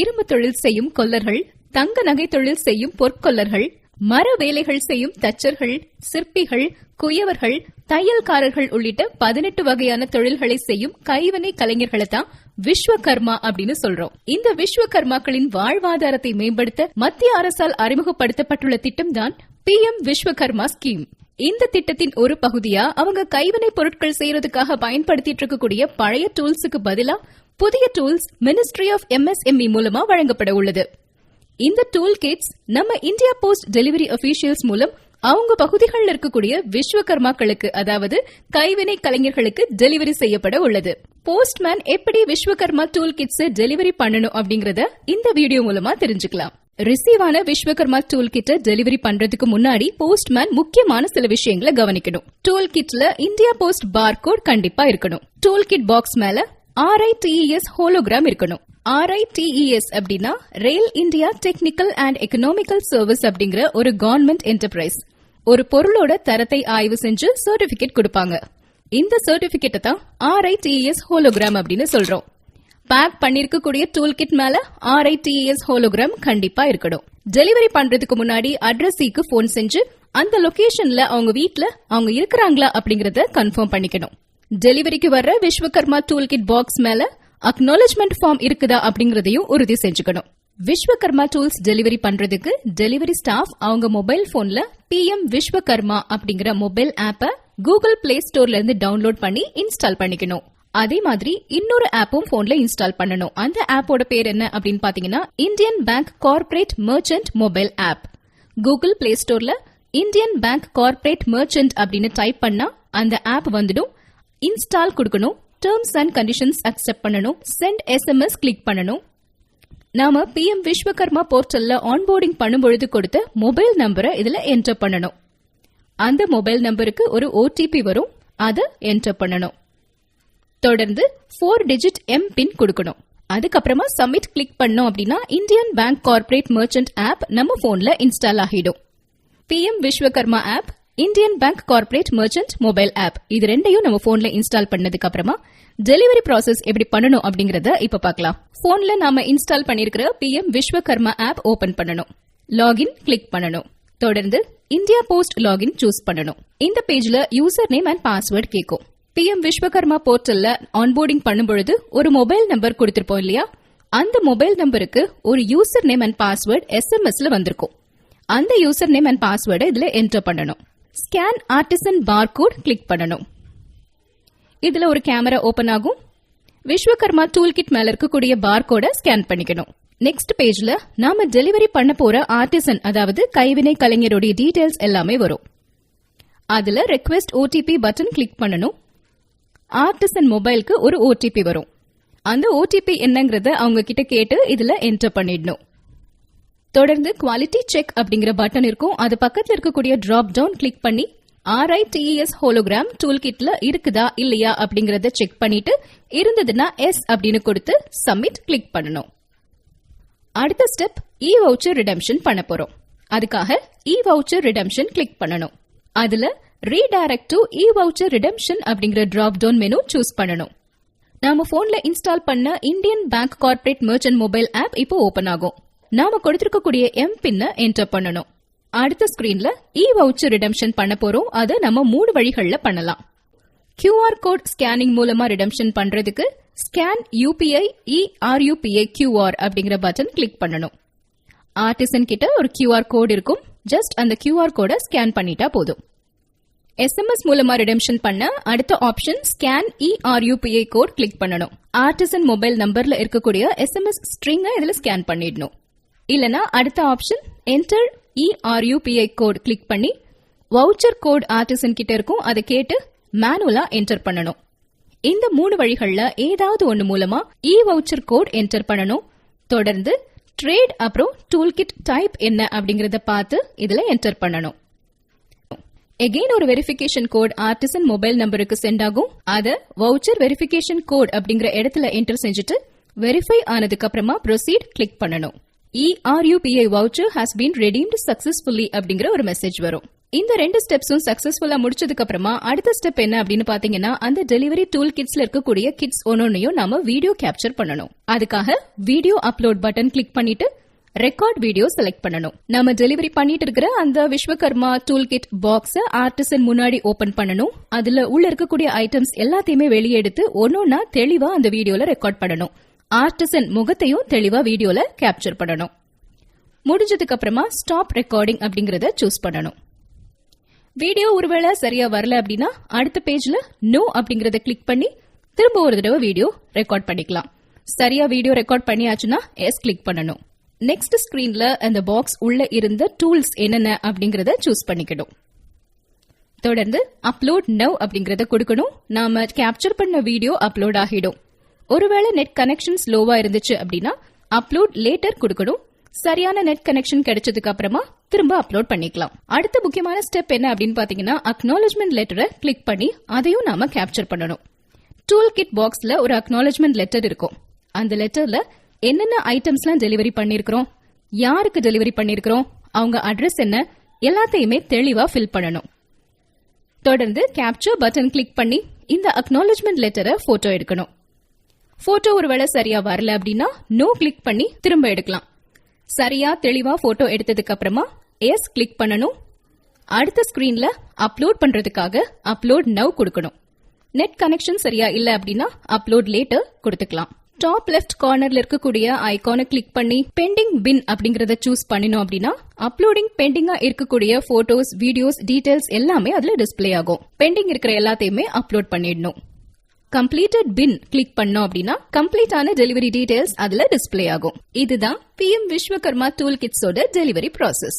இரும்பு தொழில் செய்யும் கொல்லர்கள், தங்க நகை தொழில் செய்யும் பொற்கொல்லர்கள், மர வேலைகள் செய்யும் தச்சர்கள், சிற்பிகள், குயவர்கள், தையல்காரர்கள் உள்ளிட்ட 18 வகையான தொழில்களை செய்யும் கைவினை கலைஞர்களை தான் விஸ்வகர்மா அப்படின்னு சொல்றோம். இந்த விஸ்வகர்மாக்களின் வாழ்வாதாரத்தை மேம்படுத்த மத்திய அரசால் அறிமுகப்படுத்தப்பட்டுள்ள திட்டம் தான் PM விஸ்வகர்மா ஸ்கீம். இந்த திட்டத்தின் ஒரு பகுதியா அவங்க கைவினை பொருட்கள் செய்யறதுக்காக பயன்படுத்திட்டு இருக்கக்கூடிய பழைய டூல்ஸுக்கு பதிலா புதிய டூல்ஸ் மினிஸ்ட்ரி ஆஃப் MSME மூலமா வழங்கப்பட உள்ளது. இந்த டூல் கிட்ஸ் நம்ம இந்தியா போஸ்ட் டெலிவரி அபிஷியல்ஸ் மூலம் அவங்க பகுதிகளில் இருக்கக்கூடிய விஸ்வகர்மாக்களுக்கு, அதாவது கைவினை கலைஞர்களுக்கு டெலிவரி செய்யப்பட உள்ளது. போஸ்ட்மேன் எப்படி விஸ்வகர்மா டூல் கிட்ஸ் டெலிவரி பண்ணணும் அப்படிங்கறத இந்த வீடியோ மூலமா தெரிஞ்சுக்கலாம். ரிசீவ் ஆன விஸ்வகர்மா டூல் கிட்ட டெலிவரி பண்றதுக்கு முன்னாடி போஸ்ட்மேன் முக்கியமான சில விஷயங்களை கவனிக்கணும். டூல் கிட்ல இந்தியா போஸ்ட் பார்கோட் கண்டிப்பா இருக்கணும். டூல் கிட் பாக்ஸ் மேல RITES ஹோலோகிராம் இருக்கணும். RITES அப்படின்னா rail India technical and economical service அப்படிங்கிற ஒரு கவர்மெண்ட் என்டர்பிரைஸ். ஒரு பொருளோட தரத்தை ஆய்வு செஞ்சு சர்டிபிகேட் கொடுப்பாங்க. இந்த சர்டிபிகேட்டை தான் RITES ஹோலோகிராம் அப்படின்னு சொல்றோம். பேக் பண்ணிருக்கக்கூடிய டூல் கிட் மேல RITES ஹோலோகிராம் கண்டிப்பா இருக்கணும். டெலிவரி பண்றதுக்கு முன்னாடி அட்ரஸிக்கு போன் செஞ்சு அந்த லொகேஷன்ல அவங்க வீட்ல அவங்க இருக்கிறாங்களா அப்படிங்கறத கன்ஃபார்ம் பண்ணிக்கணும். டெலிவரிக்கு வர்ற விஸ்வகர்மா டூல் கிட் பாக்ஸ் மேல அக்னாலஜ்மெண்ட் ஃபார்ம் இருக்குதா அப்படிங்கறதையும் உறுதி செஞ்சுக்கணும். விஸ்வகர்மா டூல்ஸ் டெலிவரி பண்றதுக்கு டெலிவரி ஸ்டாஃப் அவங்க மொபைல் போன்ல PM விஸ்வகர்மா அப்படிங்கிற மொபைல் ஆப்ப கூகுள் பிளே ஸ்டோர்ல இருந்து டவுன்லோட் பண்ணி இன்ஸ்டால் பண்ணிக்கணும். அதே மாதிரி இன்னொரு ஆப்பும் போன்ல இன்ஸ்டால் பண்ணணும். அந்த ஆப்போட பேர் என்ன அப்படின்னு பாத்தீங்கன்னா Indian bank corporate merchant mobile app. Google play ஸ்டோர்ல இந்தியன் பேங்க் கார்ப்பரேட் மர்ச்சன்ட் அப்படின்னு டைப் பண்ணா அந்த ஆப் வந்துடும். இன்ஸ்டால் கொடுக்கணும். டர்ம்ஸ் அண்ட் கண்டிஷன்ஸ் அக்செப்ட் பண்ணணும். சென்ட் SMS கிளிக் பண்ணணும். நாம PM விஸ்வகர்மா போர்ட்டல்ல ஆன்போர்டிங் பண்ணும்பொழுது கொடுத்த மொபைல் நம்பரை இதுல என்டர் பண்ணணும். அந்த மொபைல் நம்பருக்கு ஒரு OTP வரும், அதை என்டர் பண்ணணும். தொடர்ந்து 4 டிஜிட் MPIN கொடுக்கணும். அதுக்கப்புறமா சப்மிட் கிளிக் பண்ணோம் அப்படின்னா Indian bank corporate merchant app நம்ம போன்ல இன்ஸ்டால் ஆகிடும். PM Vishwakarma app, Indian bank corporate merchant mobile app, இது ரெண்டையும் நம்ம போன்ல இன்ஸ்டால் பண்ணதுக்கு அப்புறமா டெலிவரி ப்ராசஸ் எப்படி பண்ணணும் அப்படிங்கறத இப்ப பார்க்கலாம். போன்ல நாம இன்ஸ்டால் பண்ணிருக்கிற PM விஸ்வகர்மா ஆப் ஓபன் பண்ணணும். லாகின் கிளிக் பண்ணணும். தொடர்ந்து இந்தியா போஸ்ட் லாகின் சூஸ் பண்ணணும். இந்த பேஜ்ல யூசர் நேம் அண்ட் பாஸ்வேர்ட் கேட்கும். PM விஸ்வகர்மா போர்ட்டல்ல ஆன்போர்டிங் பண்ணும்பொழுது ஒரு மொபைல் நம்பர் கொடுத்திருப்போம் இல்லையா, அந்த மொபைல் நம்பருக்கு ஒரு யூசர் நேம் அண்ட் பாஸ்வேர்ட் SMSல வந்திருக்கும். அந்த யூசர் நேம் அண்ட் பாஸ்வேர்டை இதுல என்டர் பண்ணணும். ஸ்கேன் ஆர்டிசன் பார்கோட் கிளிக் பண்ணணும். இதுல ஒரு கேமரா ஓபன் ஆகும். விஸ்வகர்மா டூல் கிட் மேல இருக்கக்கூடிய பார்கோட ஸ்கேன் பண்ணிக்கணும். நெக்ஸ்ட் பேஜ்ல நாம டெலிவரி பண்ண போற ஆர்டிசன், அதாவது கைவினை கலைஞருடைய டீடைல்ஸ் எல்லாமே வரும். அதுல ரெக்வெஸ்ட் OTP பட்டன் கிளிக் பண்ணணும். ஆர்டிசன் மொபைலுக்கு ஒரு OTP வரும். அந்த OTP என்னங்கறத அவங்க கிட்ட கேட்டு இதுல என்டர் பண்ணிடணும். தொடர்ந்து குவாலிட்டி செக் அப்படிங்கிற பட்டன் இருக்கும். அது பக்கத்துல இருக்கக்கூடிய டிராப் டவுன் கிளிக் பண்ணி RITES ஹோலோகிராம் டூல் கிட்ல இருக்குதா இல்லையா அப்படிங்கறத செக் பண்ணிட்டு இருந்ததுன்னா எஸ் அப்படின்னு கொடுத்து சப்மிட் கிளிக் பண்ணணும். அடுத்த ஸ்டெப் வவுச்சர் ரிடெம்ஷன் பண்ண போறோம். அதுக்காக வவுச்சர் ரிடெம்ஷன் கிளிக் பண்ணணும். அதுல ரீடைரக்ட் டு வவுச்சர் ரிடெம்ஷன் அப்படிங்கிற டிராப் டவுன் மெனு சூஸ் பண்ணணும். நாம போன்ல இன்ஸ்டால் பண்ண Indian bank corporate merchant mobile app இப்போ ஓபன் ஆகும். நாம கொடுத்திருக்கக்கூடிய MPIN என்டர் பண்ணணும். அடுத்த ஸ்கிரீன்ல வவுச்சர் ரிடெம்ஷன் பண்ண போறோம். அதை நம்ம 3 வழிகள்ல பண்ணலாம். QR கோட் ஸ்கேனிங் மூலமா ரிடெம்ஷன் பண்றதுக்கு ஸ்கேன் UPI ERUPI QR அப்படிங்கிற பட்டன் கிளிக் பண்ணணும். ஆர்டிசன் கிட்ட ஒரு QR கோட் இருக்கும். ஜஸ்ட் அந்த QR கோட ஸ்கேன் பண்ணிட்டா போதும். SMS மூலமா ரிடெம்ஷன் பண்ண அடுத்த option scan ERUPI code click பண்ணணும். ஆர்டிசன் மொபைல் நம்பர்ல இருக்கக்கூடிய SMS ஸ்ட்ரிங்கை இதுல ஸ்கேன் பண்ணிடணும். இல்லனா அடுத்த option enter ERUPI code click பண்ணி வவுச்சர் கோட் ஆர்டிசன் கிட்ட இருக்கும், அதை கேட்டு மேனுவலா என்டர் பண்ணணும். இந்த 3 வழிகள்ல ஏதாவது ஒன்னு மூலமா வவுச்சர் கோட் என்டர் பண்ணணும். தொடர்ந்து ட்ரேட் அப்புறம் டூல் கிட் டைப் என்ன அப்படிங்கறத பார்த்து இதுல என்டர் பண்ணணும். எகைன் ஒரு வெரிஃபிகேஷன் கோட் ஆர்டிசன் மொபைல் நம்பருக்கு சென்ட் ஆகும். அத வவுச்சர் வெரிஃபிகேஷன் கோட் அப்படிங்கிற இடத்துல என்டர் செஞ்சுட்டு வெரிஃபை ஆனதுக்கு அப்புறமா ப்ரொசீட் கிளிக் பண்ணணும். ERUPI voucher has been redeemed successfully அப்படிங்கிற ஒரு மெசேஜ் வரும். இந்த 2 ஸ்டெப்ஸும் சக்சஸ்ஃபுல்லா முடிச்சதுக்கு அப்புறமா அடுத்த ஸ்டெப் என்ன அப்படின்னு பாத்தீங்கன்னா, அந்த டெலிவரி டூல் கிட்ஸ்ல இருக்கக்கூடிய கிட்ஸ் ஒன்னொன்னையும் நாம வீடியோ கேப்சர் பண்ணணும். அதுக்காக வீடியோ அப்லோட் பட்டன் கிளிக் பண்ணிட்டு ரெக்கார்ட் வீடியோ செலக்ட் பண்ணணும். நாம டெலிவரி பண்ணிட்டு இருக்கிற அந்த விஸ்வகர்மா டூல் கிட் பாக்ஸ ஆர்டிசன் முன்னாடி ஓபன் பண்ணணும். அதுல உள்ள இருக்கக்கூடிய ஐட்டம்ஸ் எல்லாத்தையுமே வெளியே எடுத்து ஒன்னொன்னா தெளிவா அந்த வீடியோல ரெக்கார்ட் பண்ணணும். ஆர்டிசன் முகத்தையும் தெளிவா வீடியோல கேப்சர் பண்ணணும். முடிஞ்சதுக்கு அப்புறமா ஸ்டாப் ரெக்கார்டிங் அப்படிங்கறத சூஸ் பண்ணணும். வீடியோ ஒருவேளை சரியா வரல அப்படின்னா அடுத்த பேஜ்ல நோ அப்படிங்கறத கிளிக் பண்ணி திரும்ப ஒரு தடவை வீடியோ ரெக்கார்ட் பண்ணிக்கலாம். சரியா வீடியோ ரெக்கார்ட் பண்ணியாச்சுன்னா எஸ் கிளிக் பண்ணணும். நெக்ஸ்ட் ஸ்கிரீன்ல அந்த பாக்ஸ் உள்ள இருந்த டூல்ஸ் என்னென்ன அப்படிங்கறத சூஸ் பண்ணிக்கணும். தொடர்ந்து அப்லோட் நவ் அப்படிங்கறத கொடுக்கணும். நாம கேப்சர் பண்ண வீடியோ அப்லோட் ஆகிடும். ஒருவேளை நெட் கனெக்ஷன் ஸ்லோவா இருந்துச்சு அப்படின்னா அப்லோட் லேட்டர் கொடுக்கணும். சரியான நெட் கனெக்ஷன் கிடைச்சதுக்கு அப்புறமா திரும்ப அப்லோட் பண்ணிக்கலாம். அடுத்த முக்கியமான ஸ்டெப் என்ன அப்படின்னு பாத்தீங்கன்னா, அக்னாலஜ்மெண்ட் லெட்டரை கிளிக் பண்ணி அதையும் நாம கேப்சர் பண்ணணும். டூல் கிட் பாக்ஸ்ல ஒரு அக்னாலஜ்மெண்ட் லெட்டர் இருக்கும். அந்த லெட்டர்ல என்னென்ன ஐட்டம்ஸ்லாம் டெலிவரி பண்ணிருக்கிறோம், யாருக்கு டெலிவரி பண்ணிருக்கிறோம், அவங்க அட்ரஸ் என்ன, எல்லாத்தையுமே தெளிவா ஃபில் பண்ணணும். தொடர்ந்து கேப்சர் பட்டன் கிளிக் பண்ணி இந்த அக்னாலஜ்மெண்ட் லெட்டரை போட்டோ எடுக்கணும். போட்டோ ஒருவேளை சரியா வரல அப்படின்னா நோ கிளிக் பண்ணி திரும்ப எடுக்கலாம். சரியா தெளிவா போட்டோ எடுத்ததுக்கு அப்புறமா எஸ் கிளிக் பண்ணணும். அடுத்த ஸ்கிரீன்ல அப்லோட் பண்றதுக்காக அப்லோட் நவ் கொடுக்கணும். நெட் கனெக்ஷன் சரியா இல்ல அப்படின்னா அப்லோட் லேட்டர் கொடுத்துக்கலாம். டாப் லெஃப்ட் கார்னர்ல இருக்கக்கூடிய ஐகானை கிளிக் பண்ணி பெண்டிங் பின் அப்படிங்கறத சூஸ் பண்ணினோம் அப்படின்னா அப்லோடிங் பெண்டிங்கா இருக்கக்கூடிய போட்டோஸ், வீடியோஸ், டீடைல்ஸ் எல்லாமே அதுல டிஸ்பிளே ஆகும். பெண்டிங் இருக்கிற எல்லாத்தையுமே அப்லோட் பண்ணிடணும். கம்ப்ளீட்டட் பின் கிளிக் பண்ணோம் அப்படின்னா கம்ப்ளீட்டான டெலிவரி டீடைல்ஸ் அதுல டிஸ்பிளே ஆகும். இதுதான் PM விஸ்வகர்மா டூல் கிட்ஸோட டெலிவரி ப்ராசஸ்.